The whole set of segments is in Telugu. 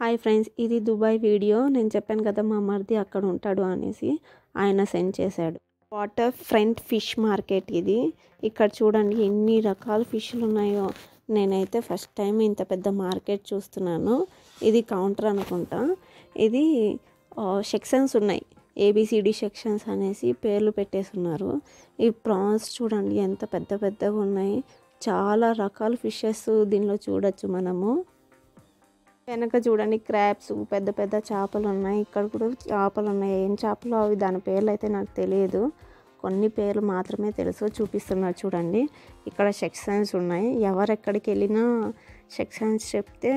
హాయ్ ఫ్రెండ్స్, ఇది దుబాయ్ వీడియో. నేను చెప్పాను కదా మా మరిది అక్కడ ఉంటాడు అనేసి, ఆయన సెండ్ చేశాడు. వాటర్ ఫ్రంట్ ఫిష్ మార్కెట్ ఇది. ఇక్కడ చూడండి ఎన్ని రకాల ఫిష్లు ఉన్నాయో. నేనైతే ఫస్ట్ టైం ఇంత పెద్ద మార్కెట్ చూస్తున్నాను. ఇది కౌంటర్ అనుకుంటా. ఇది సెక్షన్స్ ఉన్నాయి, ఏబిసిడి సెక్షన్స్ అనేసి పేర్లు పెట్టేస్తున్నారు. ఈ ప్రాన్స్ చూడండి ఎంత పెద్ద పెద్దగా ఉన్నాయి. చాలా రకాల ఫిషెస్ దీనిలో చూడొచ్చు మనము. వెనక చూడండి క్రాబ్స్, పెద్ద పెద్ద చేపలు ఉన్నాయి. ఇక్కడ కూడా చేపలు ఉన్నాయి. ఏం చేపలు అవి దాని పేర్లు అయితే నాకు తెలియదు. కొన్ని పేర్లు మాత్రమే తెలుసు, చూపిస్తున్నారు చూడండి. ఇక్కడ సెక్షన్స్ ఉన్నాయి. ఎవరెక్కడికి వెళ్ళినా సెక్షన్స్ చెప్తే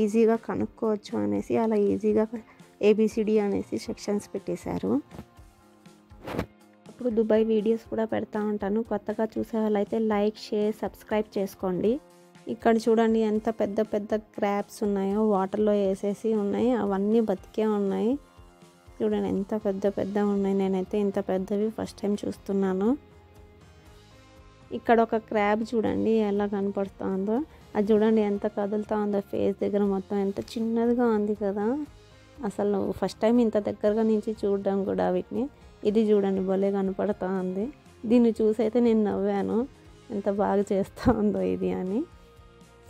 ఈజీగా కనుక్కోవచ్చు అనేసి అలా ఈజీగా ఏబిసిడి అనేసి సెక్షన్స్ పెట్టేశారు. అప్పుడు దుబాయ్ వీడియోస్ కూడా పెడతా ఉంటాను. కొత్తగా చూసే వాళ్ళైతే లైక్, షేర్, సబ్స్క్రైబ్ చేసుకోండి. ఇక్కడ చూడండి ఎంత పెద్ద పెద్ద క్రాబ్స్ ఉన్నాయో, వాటర్లో వేసేసి ఉన్నాయి. అవన్నీ బతికే ఉన్నాయి. చూడండి ఎంత పెద్ద పెద్ద ఉన్నాయి. నేనైతే ఇంత పెద్దవి ఫస్ట్ టైం చూస్తున్నాను. ఇక్కడ ఒక క్రాబ్ చూడండి ఎలా కనపడుతుందో. అది చూడండి ఎంత కదులుతూ ఉందో. ఫేస్ దగ్గర మొత్తం ఎంత చిన్నదిగా ఉంది కదా. అసలు ఫస్ట్ టైం ఇంత దగ్గరగా నుంచి చూడడం కూడా వీటిని. ఇది చూడండి భలే కనపడుతూ ఉంది. దీన్ని చూసి అయితే నేను నవ్వాను, ఎంత బాగా చేస్తూ ఉందో ఇది అని.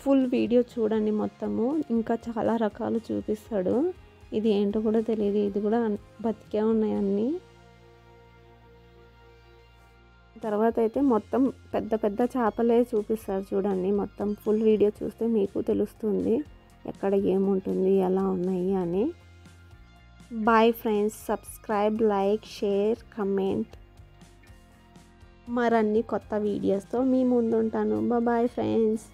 ఫుల్ వీడియో చూడండి మొత్తము. ఇంకా చాలా రకాలు చూపిస్తాడు. ఇది ఏంటో కూడా తెలియదు. ఇది కూడా బతికే ఉన్నాయి అన్నీ. తర్వాత అయితే మొత్తం పెద్ద పెద్ద చేపలే చూపిస్తారు చూడండి. మొత్తం ఫుల్ వీడియో చూస్తే మీకు తెలుస్తుంది ఎక్కడ ఏముంటుంది, ఎలా ఉన్నాయి అని. Bye friends, subscribe, like, share, comment. మరన్ని కొత్త వీడియోస్తో మీ ముందుంటాను. Bye friends.